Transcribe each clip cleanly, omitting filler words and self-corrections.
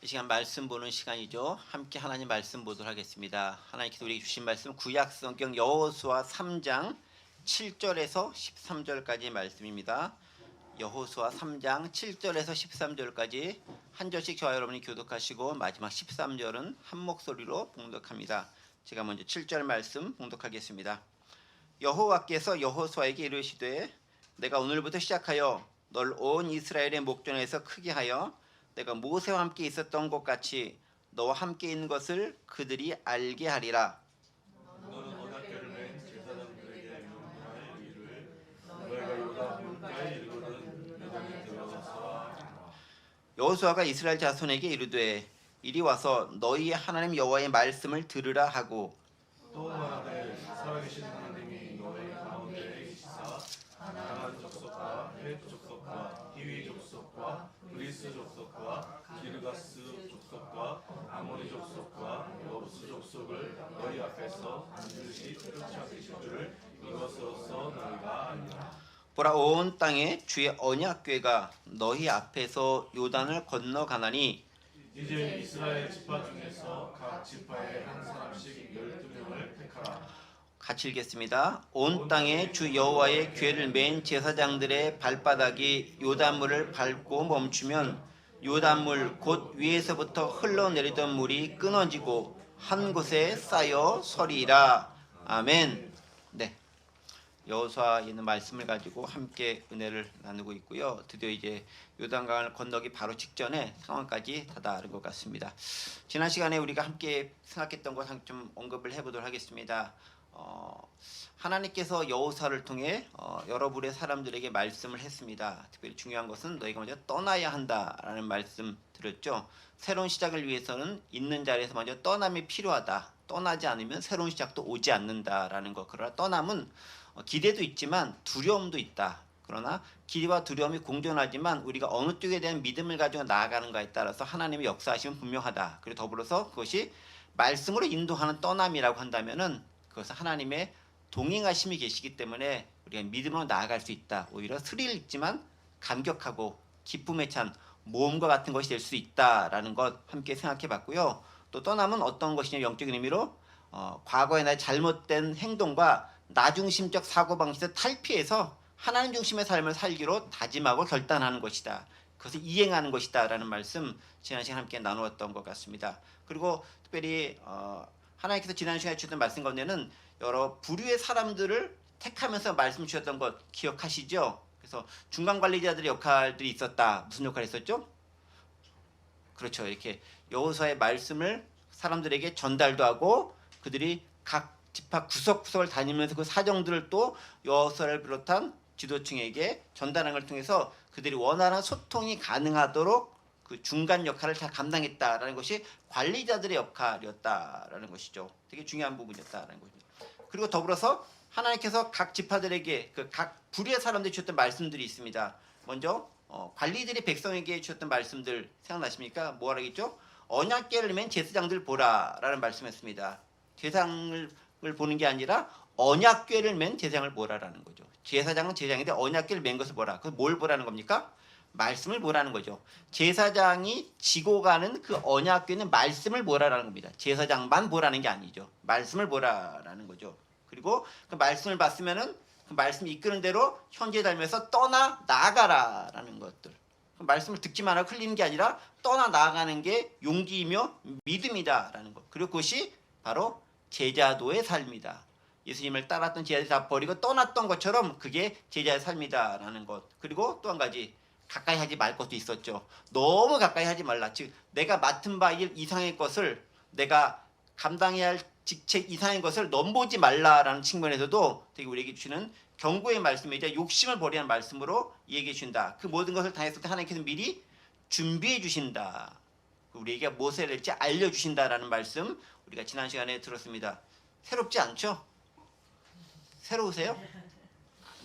이 시간 말씀 보는 시간이죠. 함께 하나님 말씀 보도록 하겠습니다. 하나님께서 우리에게 주신 말씀 구약 성경 여호수아 3장 7절에서 13절까지 말씀입니다. 여호수아 3장 7절에서 13절까지 한 절씩 저와 여러분이 교독하시고 마지막 13절은 한 목소리로 봉독합니다. 제가 먼저 7절 말씀 봉독하겠습니다. 여호와께서 여호수아에게 이르시되 내가 오늘부터 시작하여 널 온 이스라엘의 목전에서 크게 하여 내가 모세와 함께 있었던 것 같이 너와 함께 있는 것을 그들이 알게 하리라. 너는 언약궤를 맨 제사장들에게 명령하여 이르되 너희가 요단 물가에 이르거든 요단에 들어가서 여호수아가 이스라엘 자손에게 이르되 이리 와서 너희의 하나님 여호와의 말씀을 들으라 하고 또 말하되 살아계신 하나님이 너희 가운데 계시사 가나안 족속과 헷 족속과 히위 족속과 그리스 족속과 기르가스 족속과 아모리 족속과 여부스 족속을 너희 앞에서 반드시 쫓아내실 줄을 이것으로써 너희가 알리라. 보라 온 땅에 주의 언약궤가 너희 앞에서 요단을 건너가나니 이제 이스라엘 지파 중에서 각 지파에 한 사람씩 12명을 택하라. 같이 읽겠습니다. 온 땅에 주 여호와의 궤를 맨 제사장들의 발바닥이 요단물을 밟고 멈추면 요단물 곧 위에서부터 흘러내리던 물이 끊어지고 한 곳에 쌓여 서리라. 아멘. 네. 여호수아 있는 말씀을 가지고 함께 은혜를 나누고 있고요. 드디어 이제 요단강을 건너기 바로 직전에 상황까지 다다른 것 같습니다. 지난 시간에 우리가 함께 생각했던 것 좀 언급을 해보도록 하겠습니다. 하나님께서 여호수아를 통해 여러 부류의 사람들에게 말씀을 했습니다. 특별히 중요한 것은 너희가 먼저 떠나야 한다라는 말씀 드렸죠. 새로운 시작을 위해서는 있는 자리에서 먼저 떠남이 필요하다. 떠나지 않으면 새로운 시작도 오지 않는다라는 것. 그러나 떠남은 기대도 있지만 두려움도 있다. 그러나 기대와 두려움이 공존하지만 우리가 어느 쪽에 대한 믿음을 가지고 나아가는가에 따라서 하나님의 역사하심은 분명하다. 그리고 더불어서 그것이 말씀으로 인도하는 떠남이라고 한다면은 그것은 하나님의 동행하심이 계시기 때문에 우리가 믿음으로 나아갈 수 있다. 오히려 스릴 있지만 감격하고 기쁨에 찬 모험과 같은 것이 될 수 있다라는 것 함께 생각해 봤고요. 또 떠남은 어떤 것이냐 영적인 의미로 과거의 나의 잘못된 행동과 나중심적 사고방식에서 탈피해서 하나님 중심의 삶을 살기로 다짐하고 결단하는 것이다. 그것을 이행하는 것이다 라는 말씀 지난 시간에 함께 나누었던 것 같습니다. 그리고 특별히 하나님께서 지난 시간에 주셨던 말씀 가운데는 여러 부류의 사람들을 택하면서 말씀 주셨던 것 기억하시죠? 그래서 중간관리자들의 역할들이 있었다. 무슨 역할이 있었죠? 그렇죠. 이렇게 여호수아의 말씀을 사람들에게 전달도 하고 그들이 각 지파 구석구석을 다니면서 그 사정들을 또 여호수아를 비롯한 지도층에게 전달하는 걸 통해서 그들이 원하는 소통이 가능하도록 그 중간 역할을 다 감당했다라는 것이 관리자들의 역할이었다라는 것이죠. 되게 중요한 부분이었다라는 거죠. 그리고 더불어서 하나님께서 각 지파들에게 그 각 부류의 사람들이 주셨던 말씀들이 있습니다. 먼저 관리들이 백성에게 주셨던 말씀들 생각나십니까? 뭐라고 했죠? 언약궤를 맨 제사장들 보라라는 말씀했습니다. 제사장을 보는 게 아니라 언약궤를 맨 제사장을 보라라는 거죠. 제사장은 제사장인데 언약궤를 맨 것을 보라. 그걸 뭘 보라는 겁니까? 말씀을 보라는 거죠. 제사장이 지고 가는 그 언약궤는 말씀을 보라라는 겁니다. 제사장만 보라는 게 아니죠. 말씀을 보라라는 거죠. 그리고 그 말씀을 봤으면은 그 말씀 이끄는 대로 현재 삶에서 떠나 나아가라라는 것들. 그 말씀을 듣기만 하고 흘리는 게 아니라 떠나 나아가는 게 용기이며 믿음이다라는 것. 그리고 그것이 바로 제자도의 삶이다. 예수님을 따랐던 제자들이 다 버리고 떠났던 것처럼 그게 제자의 삶이다라는 것. 그리고 또 한 가지 가까이 하지 말 것도 있었죠. 너무 가까이 하지 말라. 즉 내가 맡은 바 일 이상의 것을 내가 감당해야 할 직책 이상의 것을 넘보지 말라라는 측면에서도 되게 우리에게 주시는 경고의 말씀이자 욕심을 버리는 말씀으로 얘기해 준다. 그 모든 것을 당했을 때 하나님께서 미리 준비해 주신다. 우리에게 무엇을 해야 될지 알려주신다라는 말씀 우리가 지난 시간에 들었습니다. 새롭지 않죠? 새로우세요?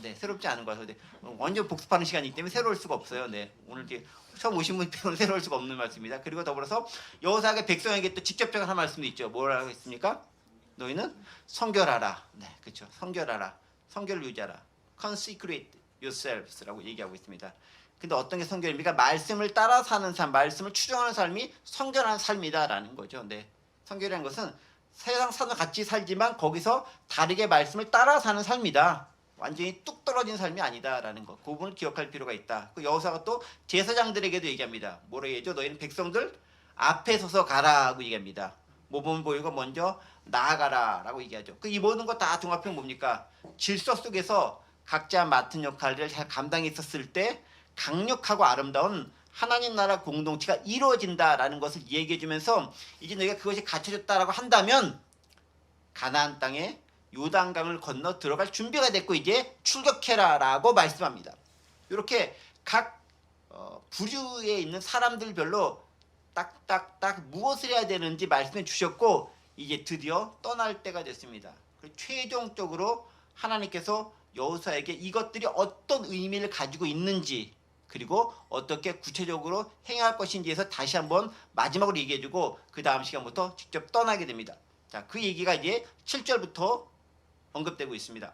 네, 새롭지 않은 것 같아요. 완전 복습하는 시간이기 때문에 새로울 수가 없어요. 네, 오늘 이제 처음 오신 분 때문에 새로울 수가 없는 말씀입니다. 그리고 더불어서 여호수아가 백성에게 또 직접적인 한 말씀도 있죠. 뭐라고 했습니까? 너희는 성결하라. 네, 그렇죠. 성결하라. 성결을 유지하라. Consecrate yourselves라고 얘기하고 있습니다. 근데 어떤 게 성결입니까? 말씀을 따라 사는 삶, 말씀을 추종하는 삶이 성결한 삶이다라는 거죠. 네. 성결이라는 것은 세상 사람과 같이 살지만 거기서 다르게 말씀을 따라 사는 삶이다. 완전히 뚝 떨어진 삶이 아니다라는 거. 그 부분을 기억할 필요가 있다. 그 여호사가 또 제사장들에게도 얘기합니다. 뭐라고 얘기하죠? 너희는 백성들 앞에 서서 가라고 얘기합니다. 모범 보이고 먼저 나아가라라고 얘기하죠. 이 모든 거 다 종합하면 뭡니까? 질서 속에서 각자 맡은 역할을 잘 감당했었을 때 강력하고 아름다운 하나님 나라 공동체가 이루어진다라는 것을 얘기해주면서 이제 너희가 그것이 갖춰졌다라고 한다면 가나안 땅에 요단강을 건너 들어갈 준비가 됐고 이제 출격해라라고 말씀합니다. 이렇게 각 부류에 있는 사람들별로 딱딱딱 무엇을 해야 되는지 말씀해 주셨고 이제 드디어 떠날 때가 됐습니다. 최종적으로 하나님께서 여호수아에게 이것들이 어떤 의미를 가지고 있는지 그리고 어떻게 구체적으로 행할 것인지에서 다시 한번 마지막으로 얘기해주고 그 다음 시간부터 직접 떠나게 됩니다. 자, 그 얘기가 이제 7절부터 언급되고 있습니다.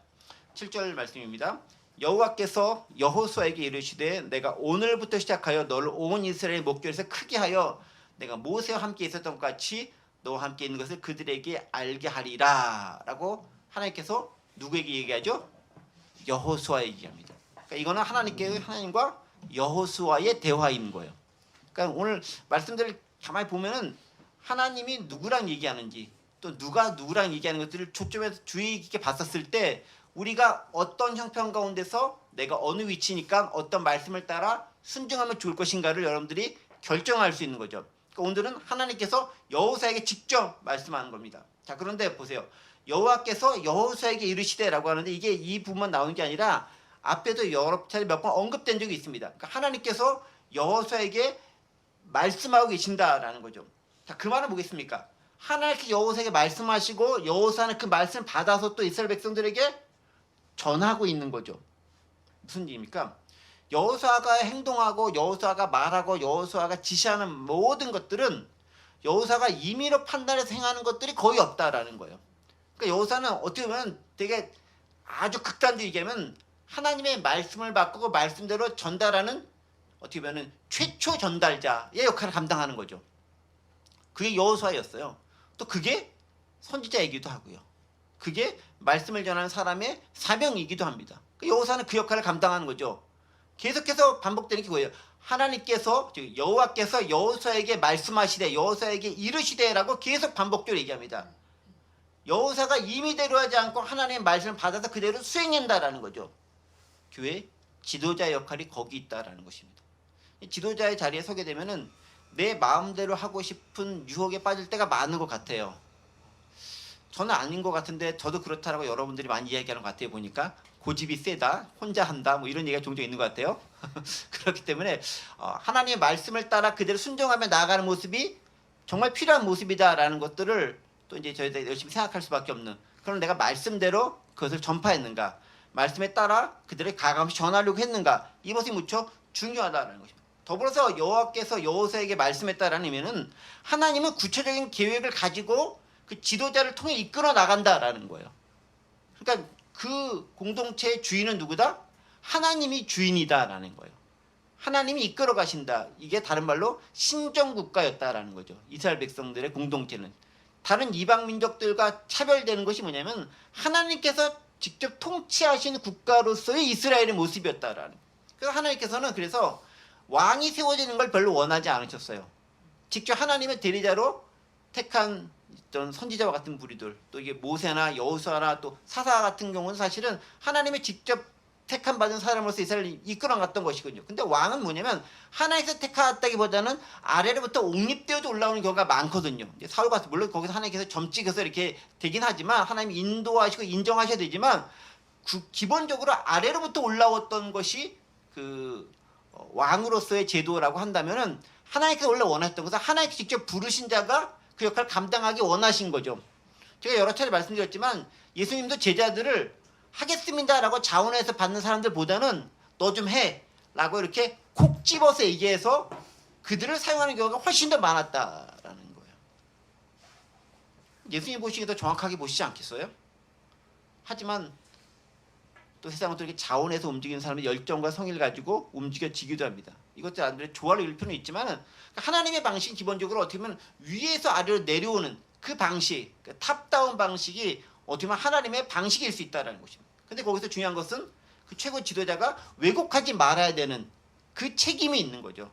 7절 말씀입니다. 여호와께서 여호수아에게 이르시되 내가 오늘부터 시작하여 너를 온 이스라엘 목전에서 크게 하여 내가 모세와 함께 있었던 것 같이 너와 함께 있는 것을 그들에게 알게 하리라 라고 하나님께서 누구에게 얘기하죠? 여호수아에게 얘기합니다. 그러니까 이거는 하나님과 여호수아의 대화인 거예요. 그러니까 오늘 말씀들을 가만히 보면은 하나님이 누구랑 얘기하는지 또 누가 누구랑 얘기하는 것들을 초점에서 주의 깊게 봤었을 때 우리가 어떤 형편 가운데서 내가 어느 위치니까 어떤 말씀을 따라 순종하면 좋을 것인가를 여러분들이 결정할 수 있는 거죠. 그러니까 오늘은 하나님께서 여호수아에게 직접 말씀하는 겁니다. 자, 그런데 보세요. 여호와께서 여호수아에게 이르시되라고 하는데 이게 이 부분만 나오는 게 아니라 앞에도 여러 차례 몇 번 언급된 적이 있습니다. 그러니까 하나님께서 여호수아에게 말씀하고 계신다라는 거죠. 자, 그 말은 뭐겠습니까? 하나님께서 여호수아에게 말씀하시고 여호수아는 그 말씀을 받아서 또 이스라엘 백성들에게 전하고 있는 거죠. 무슨 얘기입니까? 여호수아가 행동하고 여호수아가 말하고 여호수아가 지시하는 모든 것들은 여호수아가 임의로 판단해서 행하는 것들이 거의 없다라는 거예요. 그러니까 여호수아는 어떻게 보면 되게 아주 극단적으로 얘기하면 하나님의 말씀을 바꾸고 말씀대로 전달하는 어떻게 보면 최초 전달자의 역할을 감당하는 거죠. 그게 여호수아였어요. 또 그게 선지자이기도 하고요. 그게 말씀을 전하는 사람의 사명이기도 합니다. 여호수아는 그 역할을 감당하는 거죠. 계속해서 반복되는 게 뭐예요? 하나님께서 즉 여호와께서 여호수아에게 말씀하시되 여호수아에게 이르시되라고 계속 반복적으로 얘기합니다. 여호수아가 임의대로 하지 않고 하나님의 말씀을 받아서 그대로 수행한다라는 거죠. 교회 지도자 역할이 거기 있다라는 것입니다. 지도자의 자리에 서게 되면은 내 마음대로 하고 싶은 유혹에 빠질 때가 많은 것 같아요. 저는 아닌 것 같은데 저도 그렇다라고 여러분들이 많이 이야기하는 것 같아요. 보니까 고집이 세다, 혼자 한다, 뭐 이런 얘기가 종종 있는 것 같아요. 그렇기 때문에 하나님의 말씀을 따라 그대로 순종하며 나아가는 모습이 정말 필요한 모습이다라는 것들을 또 이제 저희들이 열심히 생각할 수밖에 없는. 그럼 내가 말씀대로 그것을 전파했는가, 말씀에 따라 그들의 가감없이 전하려고 했는가, 이것이 무척 중요하다라는 것입니다. 더불어서 여호와께서 여호수아에게 말씀했다라는 의미는 하나님은 구체적인 계획을 가지고 그 지도자를 통해 이끌어 나간다라는 거예요. 그러니까 그 공동체의 주인은 누구다? 하나님이 주인이다라는 거예요. 하나님이 이끌어 가신다. 이게 다른 말로 신정국가였다라는 거죠. 이스라엘 백성들의 공동체는. 다른 이방 민족들과 차별되는 것이 뭐냐면 하나님께서 직접 통치하신 국가로서의 이스라엘의 모습이었다라는 거예요. 그래서 하나님께서는 그래서 왕이 세워지는 걸 별로 원하지 않으셨어요. 직접 하나님의 대리자로 택한 어떤 선지자와 같은 부류들, 또 이게 모세나 여호수아나 또 사사 같은 경우는 사실은 하나님의 직접 택한 받은 사람으로서 이스라엘을 이끌어 갔던 것이거든요. 근데 왕은 뭐냐면 하나님께서 택하다기보다는 아래로부터 옹립되어도 올라오는 경우가 많거든요. 사울 같은 물론 거기서 하나님께서 점찍어서 이렇게 되긴 하지만 하나님이 인도하시고 인정하셔야 되지만 기본적으로 아래로부터 올라왔던 것이 그 왕으로서의 제도라고 한다면은 하나님께서 원래 원하셨던 것은 하나님께서 직접 부르신 자가 그 역할을 감당하기 원하신 거죠. 제가 여러 차례 말씀드렸지만 예수님도 제자들을 하겠습니다라고 자원해서 받는 사람들보다는 너 좀 해라고 이렇게 콕 집어서 얘기해서 그들을 사용하는 경우가 훨씬 더 많았다라는 거예요. 예수님 보시기에 더 정확하게 보시지 않겠어요? 하지만 또 세상은 또 이렇게 자원에서 움직이는 사람의 열정과 성의를 가지고 움직여지기도 합니다. 이것들 안들의 조화를 이룰 필요는 있지만은 하나님의 방식은 기본적으로 어떻게 보면 위에서 아래로 내려오는 그 방식, 그 탑다운 방식이 어떻게 보면 하나님의 방식일 수 있다는 것입니다. 근데 거기서 중요한 것은 그 최고 지도자가 왜곡하지 말아야 되는 그 책임이 있는 거죠.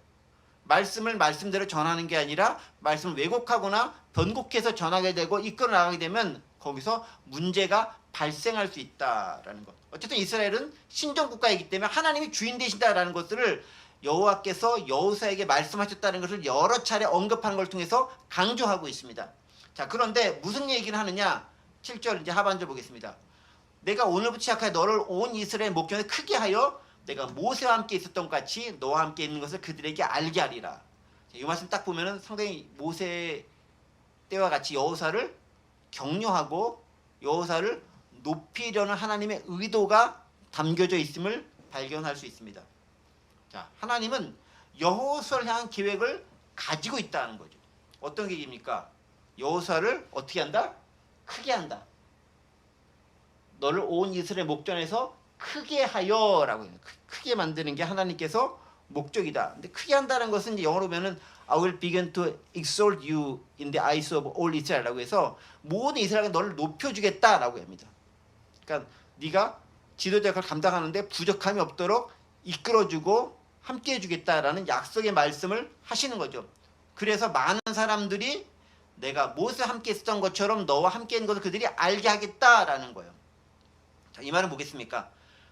말씀을 말씀대로 전하는 게 아니라 말씀을 왜곡하거나 변곡해서 전하게 되고 이끌어 나가게 되면 거기서 문제가 발생할 수 있다라는 것. 어쨌든 이스라엘은 신정 국가이기 때문에 하나님이 주인 되신다라는 것들을 여호와께서 여호사에게 말씀하셨다는 것을 여러 차례 언급하는 걸 통해서 강조하고 있습니다. 자, 그런데 무슨 얘기를 하느냐? 7절 이제 하반절 보겠습니다. 내가 오늘부터 시작하여 너를 온 이스라엘 목전에 크게 하여 내가 모세와 함께 있었던 것 같이 너와 함께 있는 것을 그들에게 알게 하리라. 자, 이 말씀 딱 보면은 상당히 모세 때와 같이 여호사를 격려하고 여호사를 높이려는 하나님의 의도가 담겨져 있음을 발견할 수 있습니다. 자, 하나님은 여호사를 향한 계획을 가지고 있다는 거죠. 어떤 계획입니까? 여호사를 어떻게 한다? 크게 한다. 너를 온 이스라엘 목전에서 크게 하여라고 해요. 크게 만드는 게 하나님께서 목적이다. 근데 크게 한다는 것은 이제 영어로 보면은 I will begin to exalt you in the eyes of all Israel라고 해서 모든 이스라엘에 너를 높여주겠다라고 합니다. 그러니까 네가 지도자 역할을 감당하는데 부족함이 없도록 이끌어주고 함께해주겠다라는 약속의 말씀을 하시는 거죠. 그래서 많은 사람들이 내가 모세와 함께 있었던 것처럼 너와 함께 있는 것을 그들이 알게 하겠다라는 거예요. 자, 이 말은 뭐겠습니까?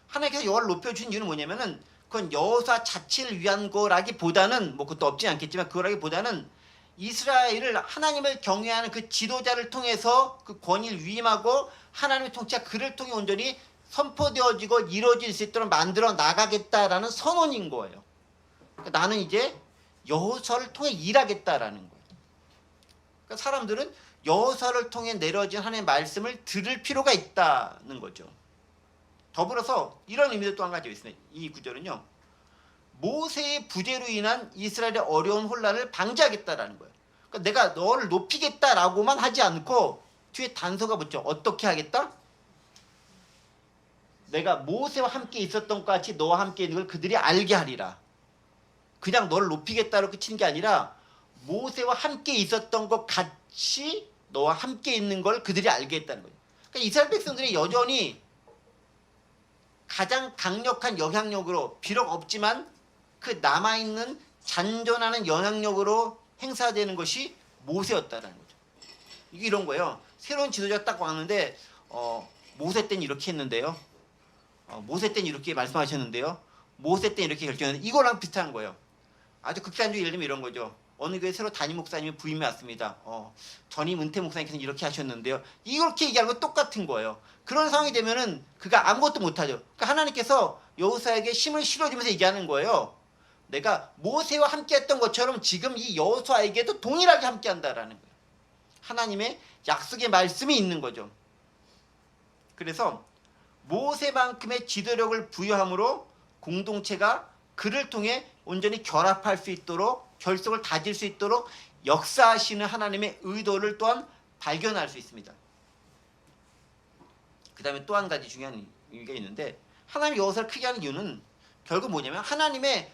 하나님께서 여호와를 높여주신 이유는 뭐냐면은 그건 여호사 자체를 위한 거라기보다는 뭐 그것도 없진 않겠지만 그거라기보다는 이스라엘을 하나님을 경외하는 그 지도자를 통해서 그 권위를 위임하고 하나님의 통치가 그를 통해 온전히 선포되어지고 이루어질 수 있도록 만들어 나가겠다라는 선언인 거예요. 그러니까 나는 이제 여호사를 통해 일하겠다라는 거예요. 그러니까 사람들은 여호사를 통해 내려진 하나님의 말씀을 들을 필요가 있다는 거죠. 더불어서 이런 의미도 또 한 가지 있습니다. 이 구절은요. 모세의 부재로 인한 이스라엘의 어려운 혼란을 방지하겠다라는 거예요. 그러니까 내가 너를 높이겠다라고만 하지 않고 뒤에 단서가 붙죠. 어떻게 하겠다? 내가 모세와 함께 있었던 것 같이 너와 함께 있는 걸 그들이 알게 하리라. 그냥 너를 높이겠다로 그치는 게 아니라 모세와 함께 있었던 것 같이 너와 함께 있는 걸 그들이 알게 했다는 거예요. 그러니까 이스라엘 백성들이 여전히 가장 강력한 영향력으로 비록 없지만 그 남아있는 잔존하는 영향력으로 행사되는 것이 모세였다는 거죠. 이게 이런 거예요. 새로운 지도자가 딱 왔는데 모세 때는 이렇게 했는데요. 모세 때는 이렇게 말씀하셨는데요. 모세 때는 이렇게 결정했는데 이거랑 비슷한 거예요. 아주 극단적으로 예를 들면 이런 거죠. 어느 교회 새로 담임 목사님이 부임이 왔습니다. 전임 은퇴 목사님께서는 이렇게 하셨는데요. 이렇게 얘기하는 건 똑같은 거예요. 그런 상황이 되면은 그가 아무것도 못하죠. 그러니까 하나님께서 여호사에게 힘을 실어주면서 얘기하는 거예요. 내가 모세와 함께했던 것처럼 지금 이 여호사에게도 동일하게 함께한다라는 거예요. 하나님의 약속의 말씀이 있는 거죠. 그래서 모세만큼의 지도력을 부여함으로 공동체가 그를 통해 온전히 결합할 수 있도록 결속을 다질 수 있도록 역사하시는 하나님의 의도를 또한 발견할 수 있습니다. 그 다음에 또 한 가지 중요한 의미가 있는데 하나님이 여호사를 크게 하는 이유는 결국 뭐냐면 하나님이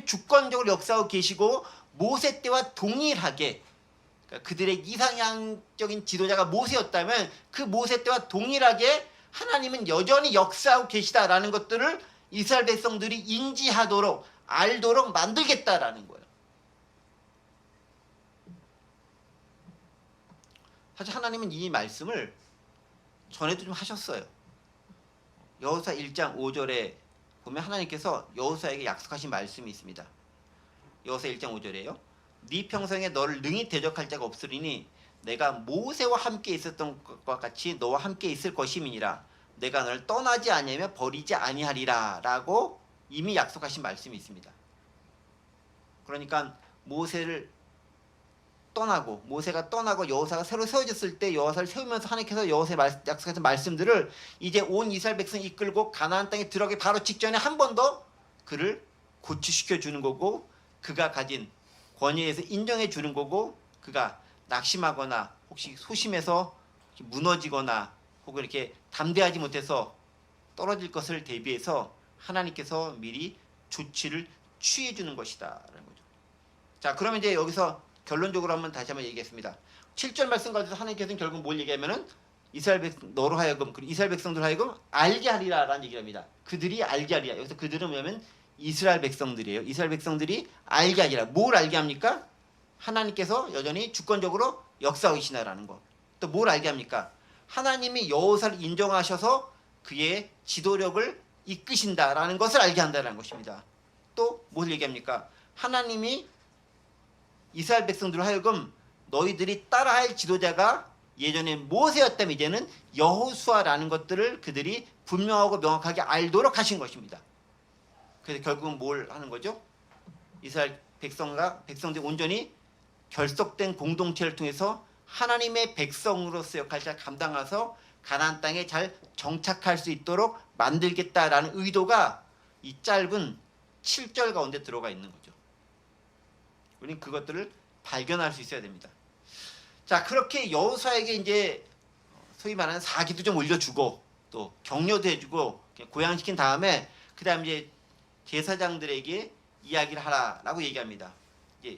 주권적으로 역사하고 계시고 모세 때와 동일하게 그러니까 그들의 이상향적인 지도자가 모세였다면 그 모세 때와 동일하게 하나님은 여전히 역사하고 계시다라는 것들을 이스라엘 백성들이 인지하도록 알도록 만들겠다라는 거예요. 사실 하나님은 이 말씀을 전에도 좀 하셨어요. 여호사 1장 5절에 보면 하나님께서 여호사에게 약속하신 말씀이 있습니다. 여호사 1장 5절에요. 네 평생에 너를 능히 대적할 자가 없으리니 내가 모세와 함께 있었던 것과 같이 너와 함께 있을 것임이니라. 내가 너를 떠나지 아니하며 버리지 아니하리라 라고 이미 약속하신 말씀이 있습니다. 그러니까 모세가 떠나고 여호사가 새로 세워졌을 때 여호사를 세우면서 하나님께서 여호사에 약속하신 말씀들을 이제 온 이스라엘 백성을 이끌고 가나안 땅에 들어가기 바로 직전에 한 번 더 그를 고취시켜 주는 거고 그가 가진 권위에서 인정해 주는 거고 그가 낙심하거나 혹시 소심해서 무너지거나 혹은 이렇게 담대하지 못해서 떨어질 것을 대비해서 하나님께서 미리 조치를 취해 주는 것이다라는 거죠. 자, 그러면 이제 여기서 결론적으로 한번 다시 한번 얘기했습니다. 7절 말씀 가지고 하나님께서는 결국 뭘 얘기하면은 너로 하여금 이스라엘 백성들 하여금 알게 하리라라는 얘기를 합니다. 그들이 알게 하리라. 여기서 그들은 뭐냐면 이스라엘 백성들이에요. 이스라엘 백성들이 알게 하리라. 뭘 알게 합니까? 하나님께서 여전히 주권적으로 역사하시나라는 거. 또 뭘 알게 합니까? 하나님이 여호사를 인정하셔서 그의 지도력을 이끄신다라는 것을 알게 한다는 것입니다. 또 뭘 얘기합니까? 하나님이 이스라엘 백성들로 하여금 너희들이 따라할 지도자가 예전에 모세였다면 이제는 여호수아라는 것들을 그들이 분명하고 명확하게 알도록 하신 것입니다. 그래서 결국은 뭘 하는 거죠? 이스라엘 백성들이 온전히 결속된 공동체를 통해서 하나님의 백성으로서 역할을 잘 감당해서 가나안 땅에 잘 정착할 수 있도록 만들겠다라는 의도가 이 짧은 7절 가운데 들어가 있는 거죠. 우리는 그것들을 발견할 수 있어야 됩니다. 자, 그렇게 여호수아에게 이제 소위 말하는 사기도 좀 올려주고 또 격려도 해주고 고양시킨 다음에 그다음 이제 제사장들에게 이야기를 하라라고 얘기합니다.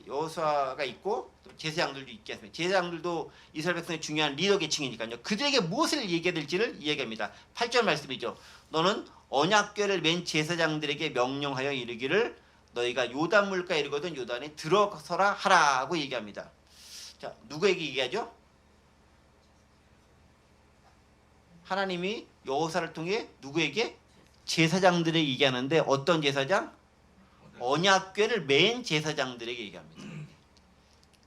여호수아가 있고 또 제사장들도 있겠습니다. 제사장들도 이스라엘 백성의 중요한 리더 계층이니까요. 그들에게 무엇을 얘기해야 될지를 이야기합니다. 8절 말씀이죠. 너는 언약궤를 맨 제사장들에게 명령하여 이르기를 너희가 요단 물가에 이르거든 요단에 들어서라 하라고 얘기합니다. 자, 누구에게 얘기하죠? 하나님이 여호사를 통해 누구에게? 제사장들에게 얘기하는데 어떤 제사장? 언약궤를 맨 제사장들에게 얘기합니다.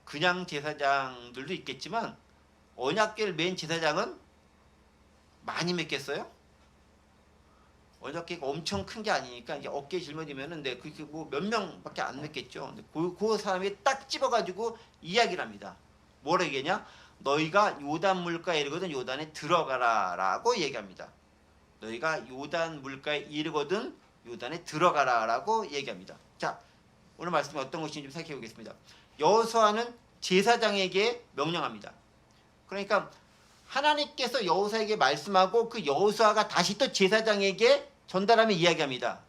그냥 제사장들도 있겠지만 언약궤를 맨 제사장은 많이 맺겠어요? 언약궤가 엄청 큰 게 아니니까 이제 어깨에 짊어지면은 그게 뭐 몇 명밖에 안 맺겠죠. 그 사람이 딱 집어가지고 이야기를 합니다. 뭐라 얘기하냐? 너희가 요단 물가에 이르거든 요단에 들어가라라고 얘기합니다. 너희가 요단 물가에 이르거든 요단에 들어가라라고 얘기합니다. 자, 오늘 말씀이 어떤 것인지 좀 생각해 보겠습니다. 여호수아는 제사장에게 명령합니다. 그러니까 하나님께서 여호수아에게 말씀하고 그 여호수아가 다시 또 제사장에게 전달하며 이야기합니다.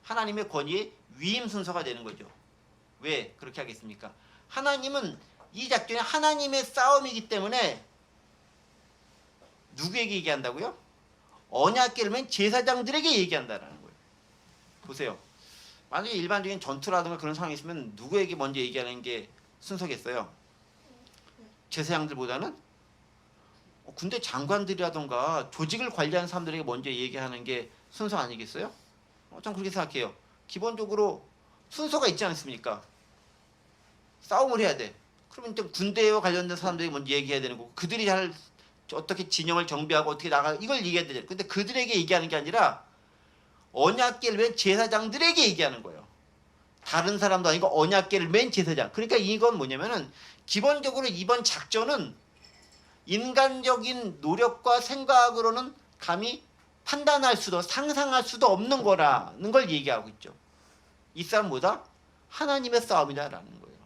하나님의 권위의 위임 순서가 되는 거죠. 왜 그렇게 하겠습니까? 하나님은 이 작전이 하나님의 싸움이기 때문에 누구에게 얘기한다고요? 언약궤를 맨 제사장들에게 얘기한다는 거예요. 보세요. 만약에 일반적인 전투라든가 그런 상황이 있으면 누구에게 먼저 얘기하는 게 순서겠어요? 제사장들보다는 군대 장관들이라든가 조직을 관리하는 사람들에게 먼저 얘기하는 게 순서 아니겠어요? 전 그렇게 생각해요. 기본적으로 순서가 있지 않습니까? 싸움을 해야 돼. 그러면 좀 군대와 관련된 사람들이 먼저 얘기해야 되는 거고 그들이 잘 어떻게 진영을 정비하고 어떻게 나가 이걸 얘기해야 되잖아요. 근데 그들에게 얘기하는 게 아니라 언약궤를 맨 제사장들에게 얘기하는 거예요. 다른 사람도 아니고 언약궤를 맨 제사장. 그러니까 이건 뭐냐면은 기본적으로 이번 작전은 인간적인 노력과 생각으로는 감히 판단할 수도 상상할 수도 없는 거라는 걸 얘기하고 있죠. 이 싸움은 뭐다? 하나님의 싸움이다라는 거예요.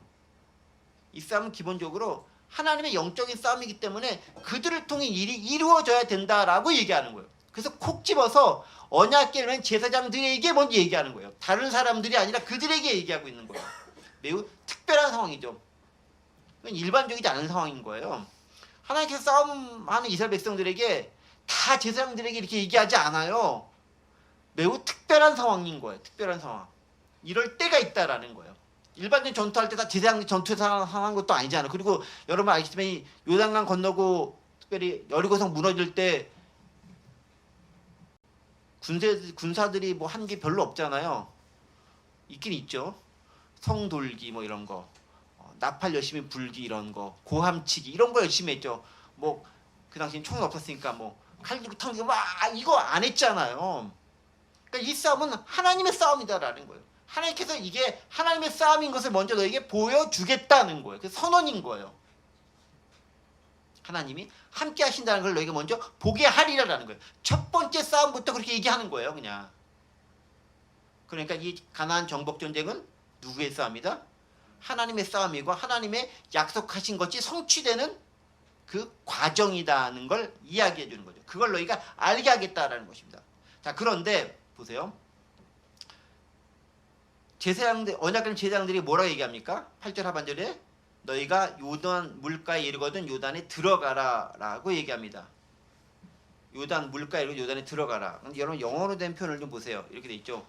이 싸움은 기본적으로 하나님의 영적인 싸움이기 때문에 그들을 통해 일이 이루어져야 된다라고 얘기하는 거예요. 그래서 콕 집어서 언약궤를 맨 제사장들에게 먼저 얘기하는 거예요. 다른 사람들이 아니라 그들에게 얘기하고 있는 거예요. 매우 특별한 상황이죠. 일반적이지 않은 상황인 거예요. 하나님께서 싸움하는 이스라엘 백성들에게 다 제사장들에게 이렇게 얘기하지 않아요. 매우 특별한 상황인 거예요. 특별한 상황. 이럴 때가 있다라는 거예요. 일반적인 전투할 때 다 제사장들이 전투에서 하는 것도 아니잖아요. 그리고 여러분 알겠지만 요단강 건너고 특별히 여리고성 무너질 때 군사들이 뭐 한 게 별로 없잖아요. 있긴 있죠. 성 돌기 뭐 이런 거, 나팔 열심히 불기 이런 거, 고함치기 이런 거 열심히 했죠. 뭐 그 당시엔 총은 없었으니까 뭐 칼 들고 탕 막 이거 안 했잖아요. 그러니까 이 싸움은 하나님의 싸움이다라는 거예요. 하나님께서 이게 하나님의 싸움인 것을 먼저 너에게 보여주겠다는 거예요. 그 선언인 거예요. 하나님이 함께 하신다는 걸 너에게 먼저 보게 하리라라는 거예요. 첫 번째 싸움부터 그렇게 얘기하는 거예요. 그냥. 그러니까 이 가나안 정복 전쟁은 누구의 싸움이다? 하나님의 싸움이고 하나님의 약속하신 것이 성취되는 그 과정이다는 걸 이야기해 주는 거죠. 그걸 너희가 알게 하겠다라는 것입니다. 자, 그런데 보세요. 제사장들, 언약궤 제사장들이 뭐라고 얘기합니까? 8절 하반절에 너희가 요단 물가에 이르거든 요단에 들어가라 라고 얘기합니다. 요단 물가에 이르고 요단에 들어가라. 근데 여러분 영어로 된 표현을 좀 보세요. 이렇게 돼 있죠.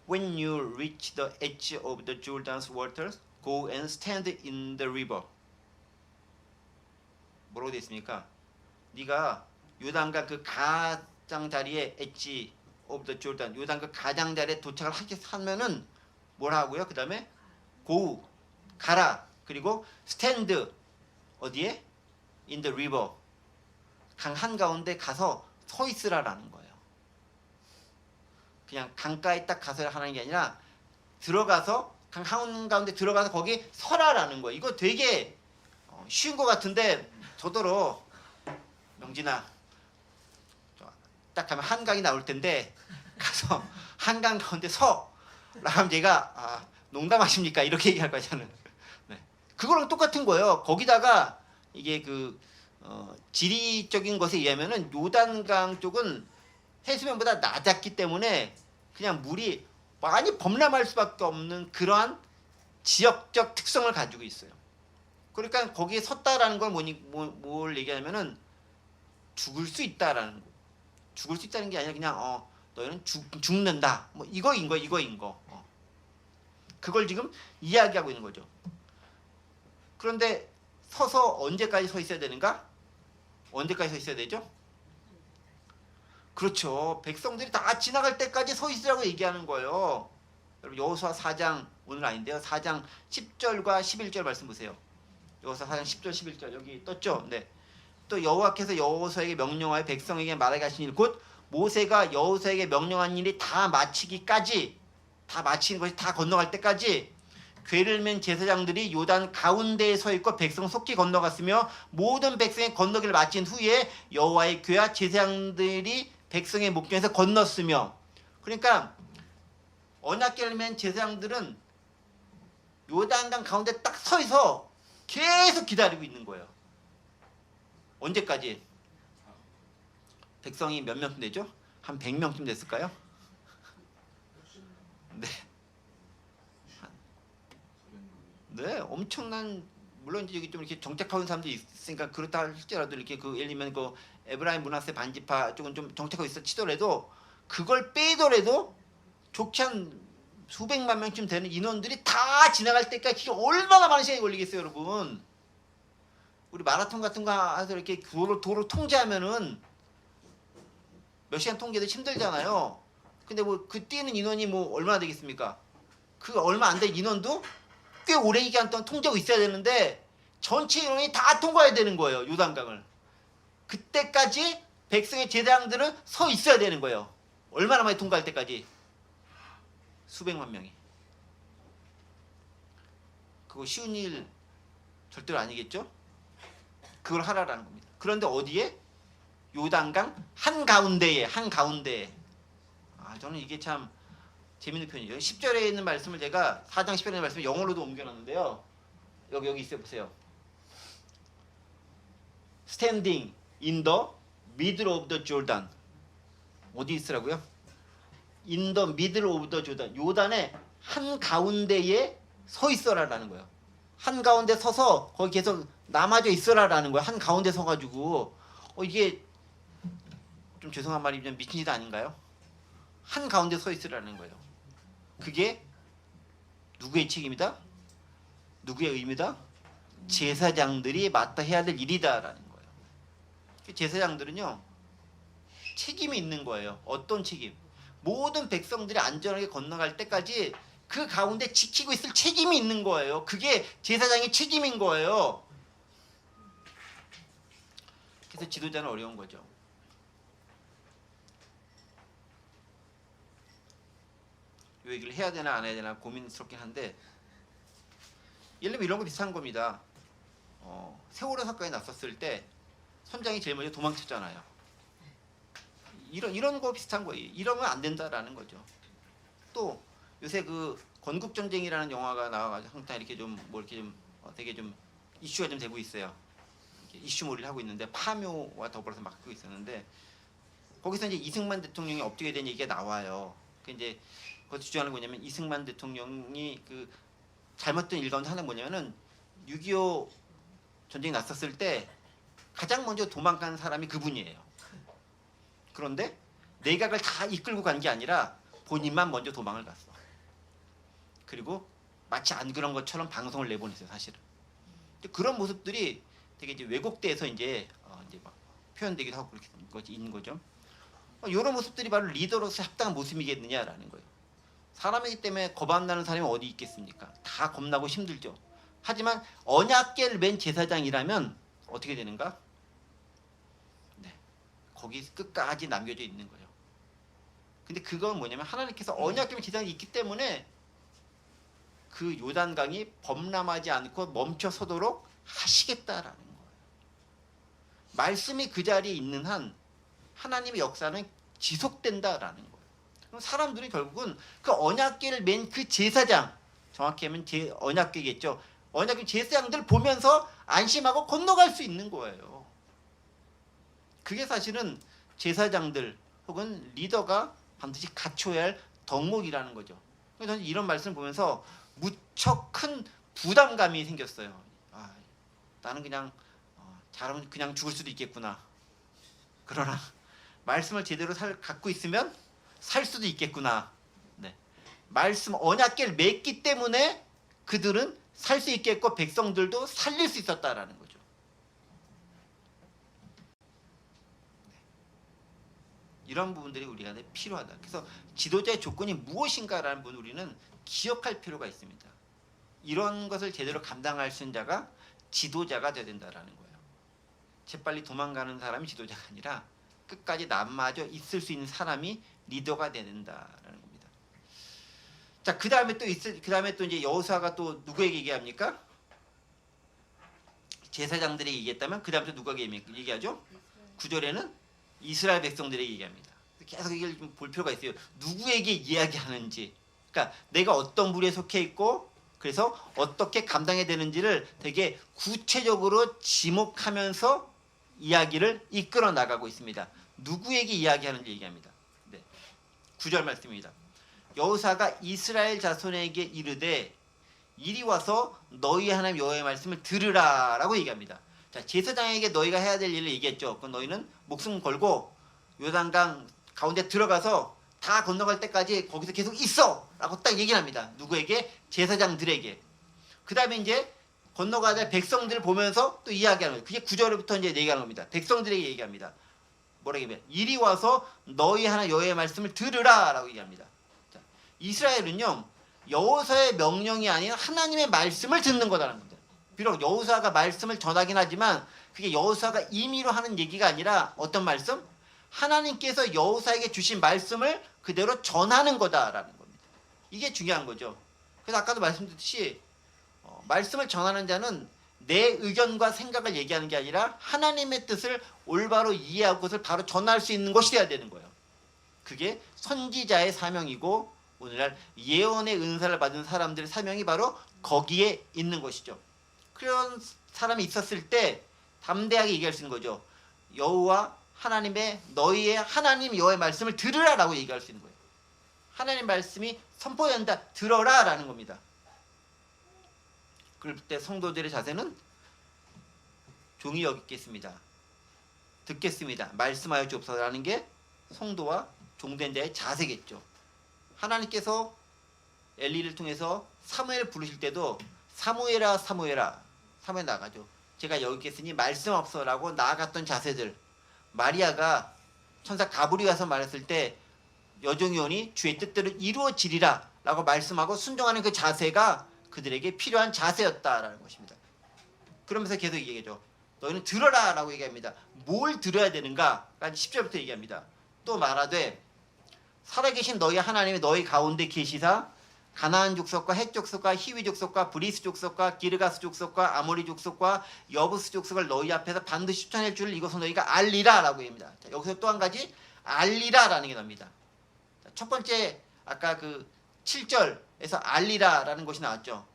When you reach the edge of the Jordan's waters, go and stand in the river. 뭐라고 돼 있습니까? 네가 요단강 그 가장자리에 edge of the Jordan, 요단 그 가장자리에 도착을 하면은 뭐라 하고요? 그 다음에 go, 가라. 그리고 stand, 어디에? in the river, 강 한가운데 가서 서 있으라라는 거예요. 그냥 강가에 딱 가서 하는 게 아니라 들어가서 강 한가운데 들어가서 거기 서라라는 거예요. 이거 되게 쉬운 것 같은데 저더러 명진아 딱 가면 한강이 나올 텐데 가서 한강 가운데 서 라면 제가 농담하십니까? 이렇게 얘기할 거예요 저는. 네. 그거랑 똑같은 거예요. 거기다가 이게 그 지리적인 것에 의하면은 요단강 쪽은 해수면보다 낮았기 때문에 그냥 물이 많이 범람할 수밖에 없는 그러한 지역적 특성을 가지고 있어요. 그러니까 거기에 섰다라는 걸 뭘 얘기하냐면은 죽을 수 있다라는 거. 죽을 수 있다는 게 아니라 그냥 너희는 죽는다. 뭐 이거인 거. 그걸 지금 이야기하고 있는 거죠. 그런데 서서 언제까지 서 있어야 되는가? 언제까지 서 있어야 되죠? 그렇죠. 백성들이 다 지나갈 때까지 서 있으라고 얘기하는 거예요. 여러분 여호수아 4장 오늘 아닌데요. 4장 10절과 11절 말씀 보세요. 여호수아 4장 10절 11절 여기 떴죠? 네. 또 여호와께서 여호수아에게 명령하여 백성에게 말하게 하신 일 곧 모세가 여호수아에게 명령한 일이 다 마치기까지 다 마치는 것이 다 건너갈 때까지 궤를 맨 제사장들이 요단 가운데에 서 있고 백성 속히 건너갔으며 모든 백성이 건너기를 마친 후에 여호와의 궤와 제사장들이 백성의 목전에서 건넜으며 그러니까 언약궤를 맨 제사장들은 요단강 가운데 딱 서 있어 계속 기다리고 있는 거예요. 언제까지? 백성이 몇 명쯤 되죠? 한 100명쯤 됐을까요? 네. 네, 엄청난 물론 이제 여기 좀 이렇게 정착하는 사람들이 있으니까 그렇다 할지라도 이렇게 그 예를 들면 그 에브라임 문하세 반지파 쪽은 좀 정착하고 있어 치더라도 그걸 빼더라도 좋지 한 수백만 명쯤 되는 인원들이 다 지나갈 때까지 얼마나 많은 시간이 걸리겠어요, 여러분? 우리 마라톤 같은 거 해서 이렇게 도로 통제하면은 몇 시간 통제도 힘들잖아요. 근데 뭐 그 뛰는 인원이 뭐 얼마나 되겠습니까? 그 얼마 안 된 인원도 꽤 오래 기간 동안 통제하고 있어야 되는데 전체 인원이 다 통과해야 되는 거예요. 요단강을. 그때까지 백성의 제사장들은 서 있어야 되는 거예요. 얼마나 많이 통과할 때까지? 수백만 명이. 그거 쉬운 일 절대로 아니겠죠? 그걸 하라라는 겁니다. 그런데 어디에? 요단강 한가운데에. 저는 이게 참 재밌는 표현이에요. 10절에 있는 말씀을 제가 4장 10절에 있는 말씀을 영어로도 옮겨놨는데요. 여기 있어요. 보세요. Standing in the middle of the Jordan. 어디 있으라고요? In the middle of the Jordan. 요단의 한가운데에 서 있어라라는 거예요. 한가운데 서서 거기 계속 남아져 있어라라는 거예요. 한가운데 서가지고 이게 좀 죄송한 말이지만 미친 짓 아닌가요? 한가운데 서 있으라는 거예요. 그게 누구의 책임이다? 누구의 의무다? 제사장들이 맡아 해야 될 일이다라는 거예요. 제사장들은요 책임이 있는 거예요. 어떤 책임? 모든 백성들이 안전하게 건너갈 때까지 그 가운데 지키고 있을 책임이 있는 거예요. 그게 제사장의 책임인 거예요. 그래서 지도자는 어려운 거죠. 이 얘기를 해야 되나 안 해야 되나 고민스럽긴 한데 예를 들면 이런 거 비슷한 겁니다. 세월호 사건이 났었을 때 선장이 제일 먼저 도망쳤잖아요. 이런 거 비슷한 거예요. 이러면 안 된다라는 거죠. 또 요새 그 건국전쟁이라는 영화가 나와가지고 항상 이렇게 좀 뭐 이렇게 좀 되게 좀 이슈가 좀 되고 있어요. 이슈몰이를 하고 있는데 파묘와 더불어서 맡고 있었는데 거기서 이제 이승만 대통령이 엎드게 된 얘기가 나와요. 그 이제 거기서 주장하는 게 뭐냐면 이승만 대통령이 그 잘못된 일 가운데 하나가 뭐냐면은 6.25 전쟁이 났었을 때 가장 먼저 도망간 사람이 그분이에요. 그런데 내각을 다 이끌고 간 게 아니라 본인만 먼저 도망을 갔어. 그리고 마치 안 그런 것처럼 방송을 내보냈어요, 사실은. 근데 그런 모습들이 되게 이제 왜곡돼서 이제 막 표현되기도 하고 그렇게 있는 거죠. 이런 모습들이 바로 리더로서 합당한 모습이겠느냐라는 거예요. 사람이기 때문에 겁 안 나는 사람이 어디 있겠습니까? 다 겁나고 힘들죠. 하지만 언약궤를 맨 제사장이라면 어떻게 되는가? 네, 거기 끝까지 남겨져 있는 거예요. 근데 그건 뭐냐면 하나님께서 언약궤 제사장이 있기 때문에 그 요단강이 범람하지 않고 멈춰서도록 하시겠다라는 거예요. 말씀이 그 자리에 있는 한 하나님의 역사는 지속된다라는 거예요. 그럼 사람들이 결국은 그 언약궤를 맨 그 제사장, 정확히 하면 언약궤겠죠. 언약궤 제사장들 보면서 안심하고 건너갈 수 있는 거예요. 그게 사실은 제사장들 혹은 리더가 반드시 갖춰야 할 덕목이라는 거죠. 그래서 저는 이런 말씀을 보면서 무척 큰 부담감이 생겼어요. 나는 그냥 잘하면 그냥 죽을 수도 있겠구나. 그러나 말씀을 제대로 갖고 있으면 살 수도 있겠구나. 네. 말씀 언약궤를 맺기 때문에 그들은 살 수 있겠고 백성들도 살릴 수 있었다라는 거죠. 네. 이런 부분들이 우리가 필요하다. 그래서 지도자의 조건이 무엇인가라는 부분을 우리는 기억할 필요가 있습니다. 이런 것을 제대로 감당할 수 있는 자가 지도자가 되어야 된다라는 거예요. 재빨리 도망가는 사람이 지도자가 아니라 끝까지 남아져 있을 수 있는 사람이 리더가 되야 된다라는 겁니다. 자, 그 다음에 또 이제 여호수아가 또 누구에게 얘기합니까? 제사장들에게 얘기했다면 그 다음에 또 누구에게 얘기하죠? 9절에는 이스라엘 백성들에게 얘기합니다. 계속 이걸 좀 볼 필요가 있어요. 누구에게 이야기하는지. 그러니까 내가 어떤 부류에 속해 있고 그래서 어떻게 감당해야 되는지를 되게 구체적으로 지목하면서 이야기를 이끌어 나가고 있습니다. 누구에게 이야기하는지 얘기합니다. 네. 9절 말씀입니다. 여호사가 이스라엘 자손에게 이르되 이리 와서 너희 하나님 여호와의 말씀을 들으라 라고 얘기합니다. 자, 제사장에게 너희가 해야 될 일을 얘기했죠. 그럼 너희는 목숨 걸고 요단강 가운데 들어가서 다 건너갈 때까지 거기서 계속 있어 라고 딱 얘기를 합니다. 누구에게? 제사장들에게. 그 다음에 이제 건너가야 될 백성들을 보면서 또 이야기하는 거예요. 그게 9절부터 이제 얘기하는 겁니다. 백성들에게 얘기합니다. 뭐라고 얘기해요? 이리 와서 너희 하나 여호와의 말씀을 들으라 라고 얘기합니다. 자, 이스라엘은요 여호사의 명령이 아닌 하나님의 말씀을 듣는 거다라는 겁니다. 비록 여호사가 말씀을 전하긴 하지만 그게 여호사가 임의로 하는 얘기가 아니라 어떤 말씀? 하나님께서 여호사에게 주신 말씀을 그대로 전하는 거다라는 겁니다. 이게 중요한 거죠. 그래서 아까도 말씀드렸듯이 말씀을 전하는 자는 내 의견과 생각을 얘기하는 게 아니라 하나님의 뜻을 올바로 이해하고 그것을 바로 전할 수 있는 것이 돼야 되는 거예요. 그게 선지자의 사명이고 오늘날 예언의 은사를 받은 사람들의 사명이 바로 거기에 있는 것이죠. 그런 사람이 있었을 때 담대하게 얘기할 수 있는 거죠. 여호와 하나님의 너희의 하나님 여호와의 말씀을 들으라라고 얘기할 수 있는 거예요. 하나님 말씀이 선포된다. 들어라라는 겁니다. 그럴 때 성도들의 자세는 종이 여기겠습니다. 듣겠습니다. 말씀하여 주옵소서라는 게 성도와 종된 자의 자세겠죠. 하나님께서 엘리를 통해서 사무엘 부르실 때도 사무엘아 사무엘아 사무엘 나가죠. 제가 여기 있겠으니 말씀없어라고 나아갔던 자세들. 마리아가 천사 가브리엘 와서 말했을 때 여종이 오니 주의 뜻대로 이루어지리라 라고 말씀하고 순종하는 그 자세가 그들에게 필요한 자세였다라는 것입니다. 그러면서 계속 얘기하죠. 너희는 들어라 라고 얘기합니다. 뭘 들어야 되는가? 10절부터 얘기합니다. 또 말하되 살아계신 너희 하나님이 너희 가운데 계시사 가나안 족속과 헷 족속과 히위 족속과 브리스 족속과 기르가스 족속과 아모리 족속과 여부스 족속을 너희 앞에서 반드시 쫓아낼 줄을 이것은 너희가 알리라 라고 얘기합니다. 자, 여기서 또 한 가지 알리라 라는 게 나옵니다. 자, 첫 번째 아까 그 7절에서 알리라 라는 것이 나왔죠.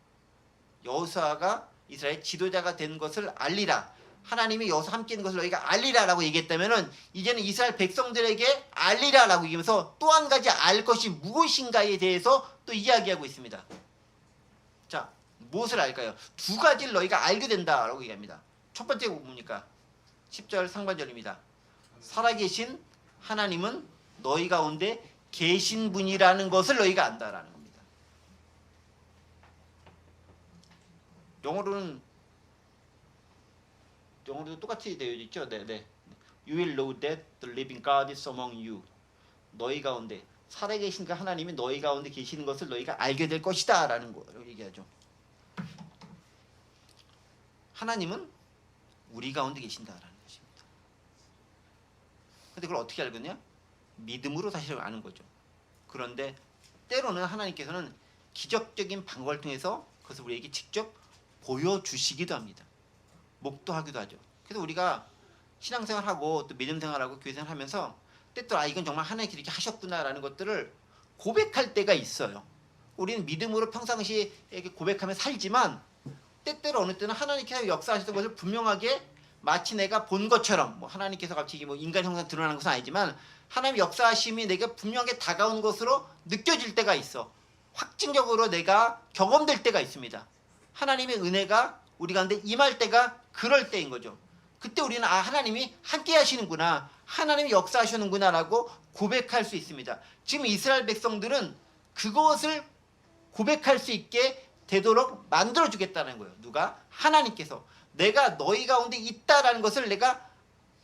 여호수아가 이스라엘 지도자가 된 것을 알리라. 하나님이 여기서 함께 있는 것을 너희가 알리라라고 얘기했다면은 이제는 이스라엘 백성들에게 알리라라고 얘기하면서 또 한 가지 알 것이 무엇인가에 대해서 또 이야기하고 있습니다. 자, 무엇을 알까요? 두 가지를 너희가 알게 된다라고 얘기합니다. 첫 번째 뭡니까? 10절 상반절입니다. 살아계신 하나님은 너희 가운데 계신 분이라는 것을 너희가 안다라는 겁니다. 영어로도 똑같이 되어 있죠. 네. You will know that the living God is among you. 너희 가운데 살아계신 그 하나님이 너희 가운데 계시는 것을 너희가 알게 될 것이다 라는 거를 얘기하죠. 하나님은 우리 가운데 계신다라는 것입니다. 근데 그걸 어떻게 알겠냐? 믿음으로 사실 아는 거죠. 그런데 때로는 하나님께서는 기적적인 방법을 통해서 그것을 우리에게 직접 보여주시기도 합니다. 목도하기도 하죠. 그래서 우리가 신앙생활하고 또 믿음생활하고 교회생활하면서 때때로 이건 정말 하나님께서 이렇게 하셨구나라는 것들을 고백할 때가 있어요. 우리는 믿음으로 평상시에 이렇게 고백하며 살지만 때때로 어느 때는 하나님께서 역사하셨던 것을 분명하게 마치 내가 본 것처럼 뭐 하나님께서 갑자기 뭐 인간 형상 드러나는 것은 아니지만 하나님의 역사하심이 내게 분명하게 다가온 것으로 느껴질 때가 있어. 확증적으로 내가 경험될 때가 있습니다. 하나님의 은혜가 우리 가운데 임할 때가 그럴 때인 거죠. 그때 우리는 하나님이 함께 하시는구나, 하나님이 역사하시는구나 라고 고백할 수 있습니다. 지금 이스라엘 백성들은 그것을 고백할 수 있게 되도록 만들어주겠다는 거예요. 누가? 하나님께서. 내가 너희 가운데 있다라는 것을 내가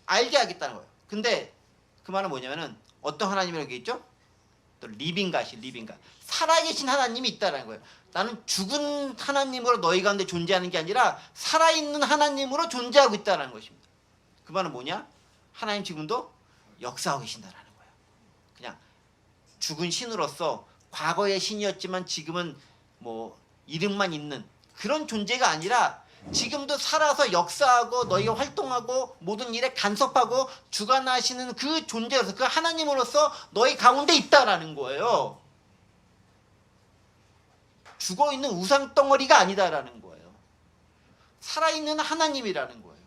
알게 하겠다는 거예요. 근데 그 말은 뭐냐면은 어떤 하나님이라고 얘기했죠? 또 리빙갓이 리빙갓. 살아계신 하나님이 있다라는 거예요. 나는 죽은 하나님으로 너희 가운데 존재하는 게 아니라 살아있는 하나님으로 존재하고 있다는 것입니다. 그 말은 뭐냐? 하나님 지금도 역사하고 계신다라는 거예요. 그냥 죽은 신으로서 과거의 신이었지만 지금은 뭐 이름만 있는 그런 존재가 아니라 지금도 살아서 역사하고 너희가 활동하고 모든 일에 간섭하고 주관하시는 그 존재로서 그 하나님으로서 너희 가운데 있다라는 거예요. 죽어있는 우상덩어리가 아니다라는 거예요. 살아있는 하나님이라는 거예요.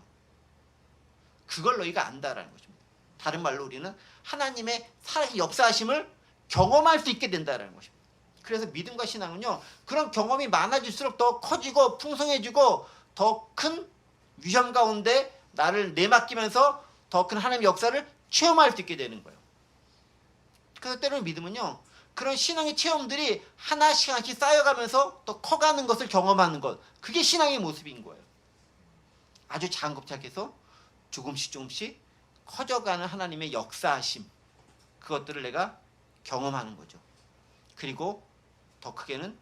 그걸 너희가 안다라는 것입니다. 다른 말로 우리는 하나님의 역사하심을 경험할 수 있게 된다라는 것입니다. 그래서 믿음과 신앙은요, 그런 경험이 많아질수록 더 커지고 풍성해지고 더 큰 위험 가운데 나를 내맡기면서 더 큰 하나님의 역사를 체험할 수 있게 되는 거예요. 그래서 때로는 믿음은요, 그런 신앙의 체험들이 하나씩 하나씩 쌓여가면서 더 커가는 것을 경험하는 것, 그게 신앙의 모습인 거예요. 아주 작은 것 시작해서 조금씩 커져가는 하나님의 역사하심, 그것들을 내가 경험하는 거죠. 그리고 더 크게는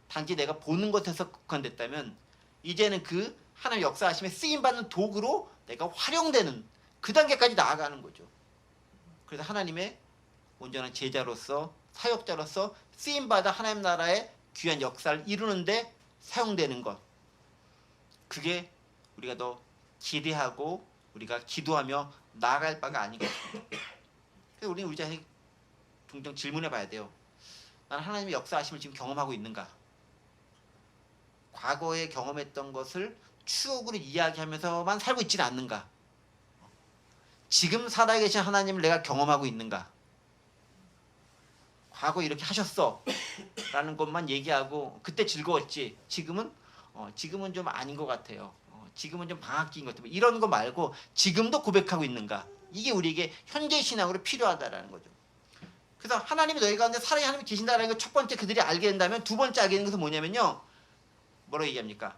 단지 내가 보는 것에서 국한됐다면 이제는 그 하나님의 역사하심에 쓰임받는 도구로 내가 활용되는 그 단계까지 나아가는 거죠. 그래서 하나님의 온전한 제자로서 사역자로서 쓰임받아 하나님 나라의 귀한 역사를 이루는데 사용되는 것, 그게 우리가 더 기대하고 우리가 기도하며 나아갈 바가 아니겠습니까? 그래서 우리는 우리 자신에게 종종 질문해 봐야 돼요. 나는 하나님의 역사하심을 지금 경험하고 있는가? 과거에 경험했던 것을 추억으로 이야기하면서만 살고 있지는 않는가? 지금 살아계신 하나님을 내가 경험하고 있는가? 과거 이렇게 하셨어 라는 것만 얘기하고 그때 즐거웠지, 지금은 좀 아닌 것 같아요. 지금은 좀 방학기인 것 같아요. 이런 거 말고 지금도 고백하고 있는가? 이게 우리에게 현재 신앙으로 필요하다라는 거죠. 그래서 하나님이 너희 가운데 살아계신 하나님이 계신다라는 걸 첫 번째 그들이 알게 된다면, 두 번째 알게 되는 것은 뭐냐면요, 뭐라고 얘기합니까?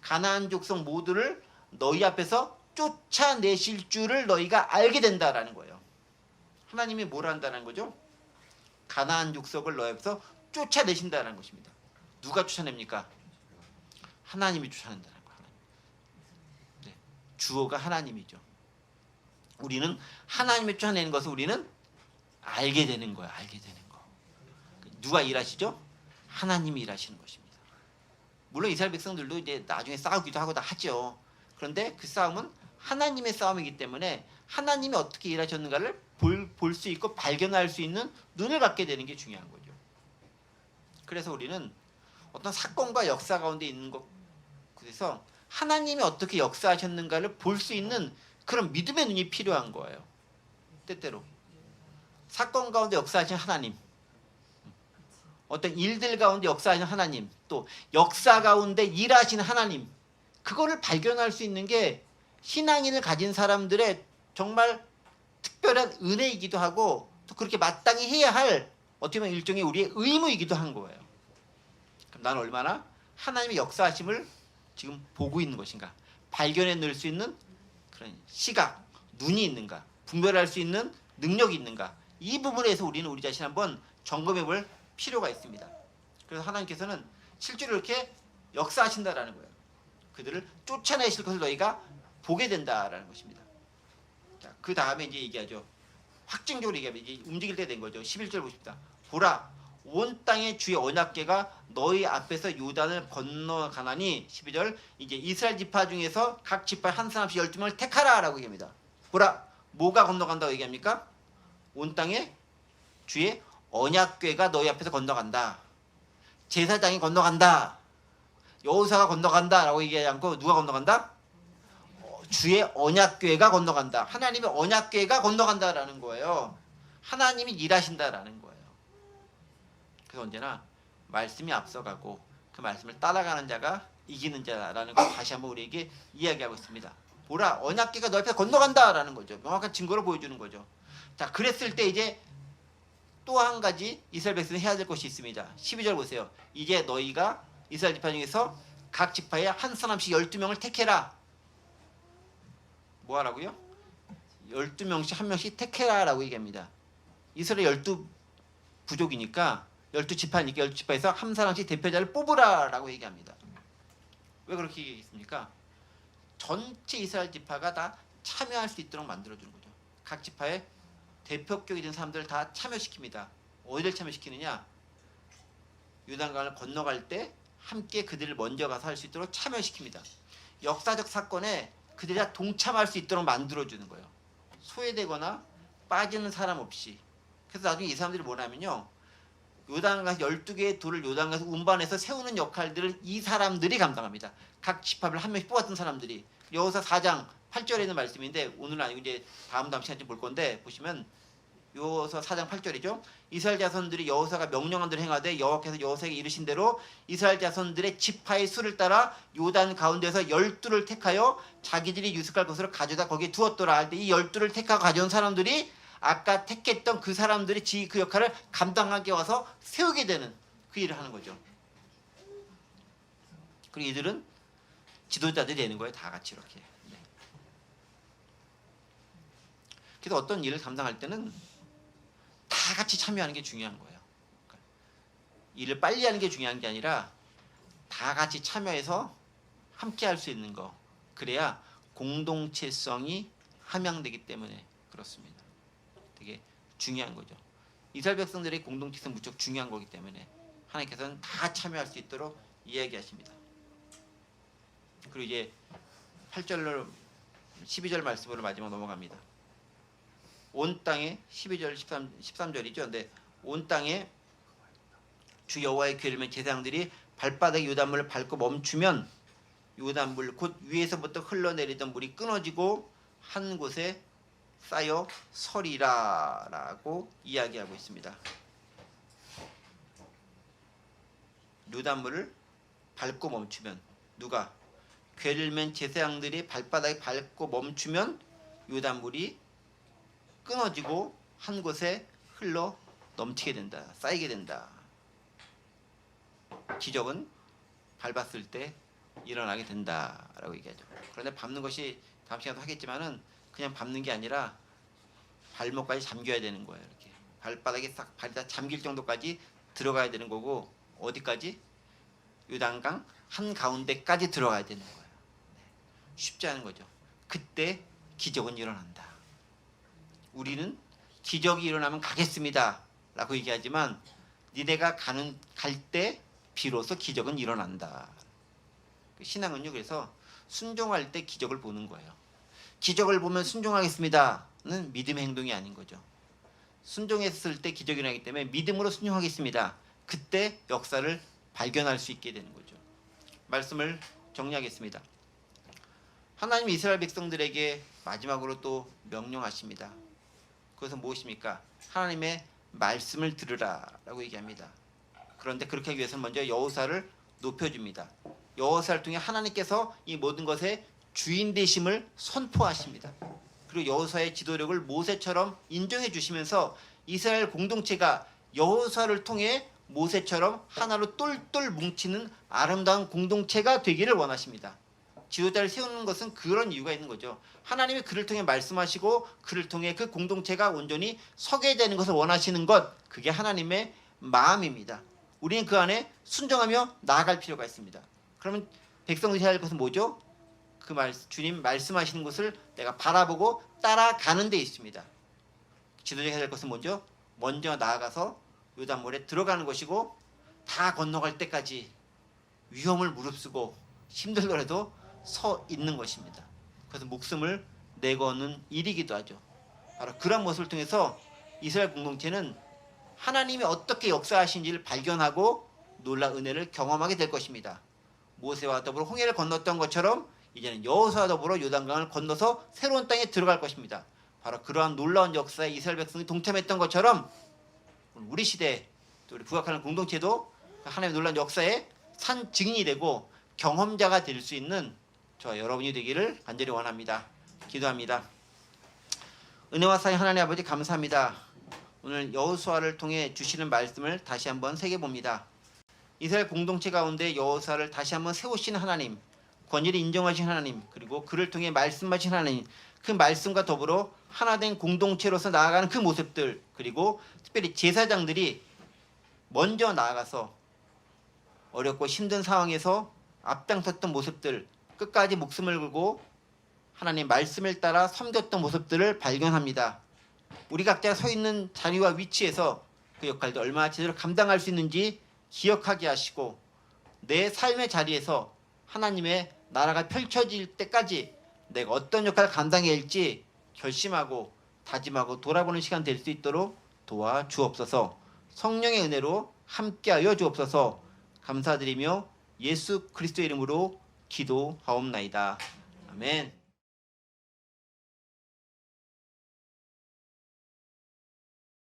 가나안 족속 모두를 너희 앞에서 쫓아내실 줄을 너희가 알게 된다라는 거예요. 하나님이 뭘 한다는 거죠? 가나안 족속을 너희 앞에서 쫓아내신다는 것입니다. 누가 쫓아냅니까? 하나님이 쫓아낸다는 거예요. 네. 주어가 하나님이죠. 우리는 하나님이 쫓아내는 것을 우리는 알게 되는 거예요. 알게 되는 거. 누가 일하시죠? 하나님이 일하시는 것입니다. 물론 이스라엘 백성들도 이제 나중에 싸우기도 하고 다 하죠. 그런데 그 싸움은 하나님의 싸움이기 때문에 하나님이 어떻게 일하셨는가를 볼 수 있고 발견할 수 있는 눈을 갖게 되는 게 중요한 거죠. 그래서 우리는 어떤 사건과 역사 가운데 있는 것, 그래서 하나님이 어떻게 역사하셨는가를 볼 수 있는 그런 믿음의 눈이 필요한 거예요. 때때로 사건 가운데 역사하신 하나님, 어떤 일들 가운데 역사하신 하나님, 또 역사 가운데 일하시는 하나님, 그거를 발견할 수 있는 게 신앙인을 가진 사람들의 정말 특별한 은혜이기도 하고, 또 그렇게 마땅히 해야 할 어떻게 보면 일종의 우리의 의무이기도 한 거예요. 그럼 나는 얼마나 하나님의 역사하심을 지금 보고 있는 것인가, 발견해 낼 수 있는 그런 시각, 눈이 있는가, 분별할 수 있는 능력이 있는가, 이 부분에서 우리는 우리 자신 한번 점검해 볼 필요가 있습니다. 그래서 하나님께서는 실제로 이렇게 역사하신다라는 거예요. 그들을 쫓아내실 것을 너희가 보게 된다라는 것입니다. 자, 그 다음에 이제 얘기하죠. 확증적으로 얘기하면 이제 움직일 때 된 거죠. 11절 보십시다. 보라, 온 땅의 주의 언약궤가 너희 앞에서 요단을 건너가나니, 12절, 이제 이스라엘 지파 중에서 각 지파에 한 사람씩 12명을 택하라라고 얘기합니다. 보라, 뭐가 건너간다고 얘기합니까? 온 땅의 주의 언약궤가 너희 앞에서 건너간다. 제사장이 건너간다. 여호사가 건너간다라고 얘기하지 않고 누가 건너간다? 주의 언약궤가 건너간다. 하나님의 언약궤가 건너간다라는 거예요. 하나님이 일하신다라는 거예요. 그래서 언제나 말씀이 앞서가고 그 말씀을 따라가는 자가 이기는 자라는 걸 다시 한번 우리에게 이야기하고 있습니다. 보라, 언약궤가 너 앞에 건너간다라는 거죠. 명확한 증거를 보여주는 거죠. 자, 그랬을 때 이제 또 한 가지 이스라엘 백성이 해야 될 것이 있습니다. 12절 보세요. 이제 너희가 이스라엘 지파 중에서 각 지파에 한 사람씩 12명을 택해라. 뭐 하라고요? 12명씩 한 명씩 택해라라고 얘기합니다. 이스라엘 12부족이니까 12지파니까 12지파에서 한 사람씩 대표자를 뽑으라라고 얘기합니다. 왜 그렇게 얘기했습니까? 전체 이스라엘 지파가 다 참여할 수 있도록 만들어주는 거죠. 각 지파의 대표격이 된 사람들을 다 참여시킵니다. 어디를 참여시키느냐? 요단강을 건너갈 때 함께 그들을 먼저 가서 할 수 있도록 참여시킵니다. 역사적 사건에 그들이 다 동참할 수 있도록 만들어주는 거예요. 소외되거나 빠지는 사람 없이. 그래서 나중에 이 사람들이 뭐냐면요, 요단강에서 12개의 돌을 요단강에서 운반해서 세우는 역할들을 이 사람들이 감당합니다. 각 지파를 한 명씩 뽑았던 사람들이. 여호수아 4장 8절에 있는 말씀인데, 오늘은 아니고 이제 다음 시간쯤 볼 건데, 보시면 여호수아 4장 8절이죠. 이스라엘 자손들이 여호수아가 명령한 대로 행하되 여호와께서 여호수아에게 이르신 대로 이스라엘 자손들의 지파의 수를 따라 요단 가운데서 12를 택하여 자기들이 유숙할 곳으로 가져다 거기에 두었더라 할 때, 이 12를 택하고 가져온 사람들이 아까 택했던 그 사람들이 그 역할을 감당하게 와서 세우게 되는 그 일을 하는 거죠. 그리고 이들은 지도자들이 되는 거예요. 다 같이 이렇게. 네. 그래서 어떤 일을 감당할 때는 다 같이 참여하는 게 중요한 거예요. 그러니까 일을 빨리 하는 게 중요한 게 아니라 다 같이 참여해서 함께 할 수 있는 거. 그래야 공동체성이 함양되기 때문에 그렇습니다. 되게 중요한 거죠. 이스라엘 백성들의 공동체성 무척 중요한 거기 때문에 하나님께서는 다 참여할 수 있도록 이야기하십니다. 그리고 이제 8절로 12절 말씀으로 마지막 넘어갑니다. 온 땅에 12절 13절이죠. 근데 온 땅에 주 여호와의 궤를 맨 제사장들이 발바닥에 요단물을 밟고 멈추면 요단물 곧 위에서부터 흘러내리던 물이 끊어지고 한 곳에 쌓여 서리라라고 이야기하고 있습니다. 요단물을 밟고 멈추면, 누가? 궤를 맨 제사장들이 발바닥에 밟고 멈추면 요단물이 끊어지고 한 곳에 흘러 넘치게 된다. 쌓이게 된다. 기적은 밟았을 때 일어나게 된다라고 얘기하죠. 그런데 밟는 것이 다음 시간에도 하겠지만은 그냥 밟는 게 아니라 발목까지 잠겨야 되는 거예요. 이렇게 발바닥에 싹 발이 다 잠길 정도까지 들어가야 되는 거고, 어디까지? 요단강 한 가운데까지 들어가야 되는 거예요. 네. 쉽지 않은 거죠. 그때 기적은 일어난다. 우리는 기적이 일어나면 가겠습니다 라고 얘기하지만, 니네가 갈 때 비로소 기적은 일어난다. 신앙은요, 그래서 순종할 때 기적을 보는 거예요. 기적을 보면 순종하겠습니다는 믿음의 행동이 아닌 거죠. 순종했을 때 기적이 일어나기 때문에 믿음으로 순종하겠습니다. 그때 역사를 발견할 수 있게 되는 거죠. 말씀을 정리하겠습니다. 하나님 이스라엘 백성들에게 마지막으로 또 명령하십니다. 그것은 무엇입니까? 하나님의 말씀을 들으라라고 얘기합니다. 그런데 그렇게 하기 위해서는 먼저 여호사를 높여줍니다. 여호사를 통해 하나님께서 이 모든 것의 주인 되심을 선포하십니다. 그리고 여호사의 지도력을 모세처럼 인정해 주시면서 이스라엘 공동체가 여호사를 통해 모세처럼 하나로 똘똘 뭉치는 아름다운 공동체가 되기를 원하십니다. 지도자를 세우는 것은 그런 이유가 있는 거죠. 하나님이 그를 통해 말씀하시고 그를 통해 그 공동체가 온전히 서게 되는 것을 원하시는 것, 그게 하나님의 마음입니다. 우리는 그 안에 순종하며 나아갈 필요가 있습니다. 그러면 백성들이 해야 할 것은 뭐죠? 주님 말씀하시는 것을 내가 바라보고 따라가는 데 있습니다. 지도자가 해야 할 것은 먼저 나아가서 요단물에 들어가는 것이고, 다 건너갈 때까지 위험을 무릅쓰고 힘들더라도 서 있는 것입니다. 그래서 목숨을 내거는 일이기도 하죠. 바로 그런 모습을 통해서 이스라엘 공동체는 하나님이 어떻게 역사하신지를 발견하고 놀라운 은혜를 경험하게 될 것입니다. 모세와 더불어 홍해를 건넜던 것처럼 이제는 여호수아와 더불어 요단강을 건너서 새로운 땅에 들어갈 것입니다. 바로 그러한 놀라운 역사에 이스라엘 백성이 동참했던 것처럼 우리 시대 또 우리 부각하는 공동체도 하나님의 놀라운 역사에 산 증인이 되고 경험자가 될 수 있는 저와 여러분이 되기를 간절히 원합니다. 기도합니다. 은혜와 사랑 하나님 아버지 감사합니다. 오늘 여호수아를 통해 주시는 말씀을 다시 한번 새겨봅니다. 이스라엘 공동체 가운데 여호수아를 다시 한번 세우신 하나님, 권위를 인정하신 하나님, 그리고 그를 통해 말씀하신 하나님, 그 말씀과 더불어 하나된 공동체로서 나아가는 그 모습들, 그리고 특별히 제사장들이 먼저 나아가서 어렵고 힘든 상황에서 앞장섰던 모습들, 끝까지 목숨을 걸고 하나님 말씀을 따라 섬겼던 모습들을 발견합니다. 우리 각자 서 있는 자리와 위치에서 그 역할도 얼마나 제대로 감당할 수 있는지 기억하게 하시고, 내 삶의 자리에서 하나님의 나라가 펼쳐질 때까지 내가 어떤 역할을 감당해야 할지 결심하고 다짐하고 돌아보는 시간 될 수 있도록 도와주옵소서. 성령의 은혜로 함께하여 주옵소서. 감사드리며 예수 그리스도의 이름으로 기도하옵나이다. 아멘.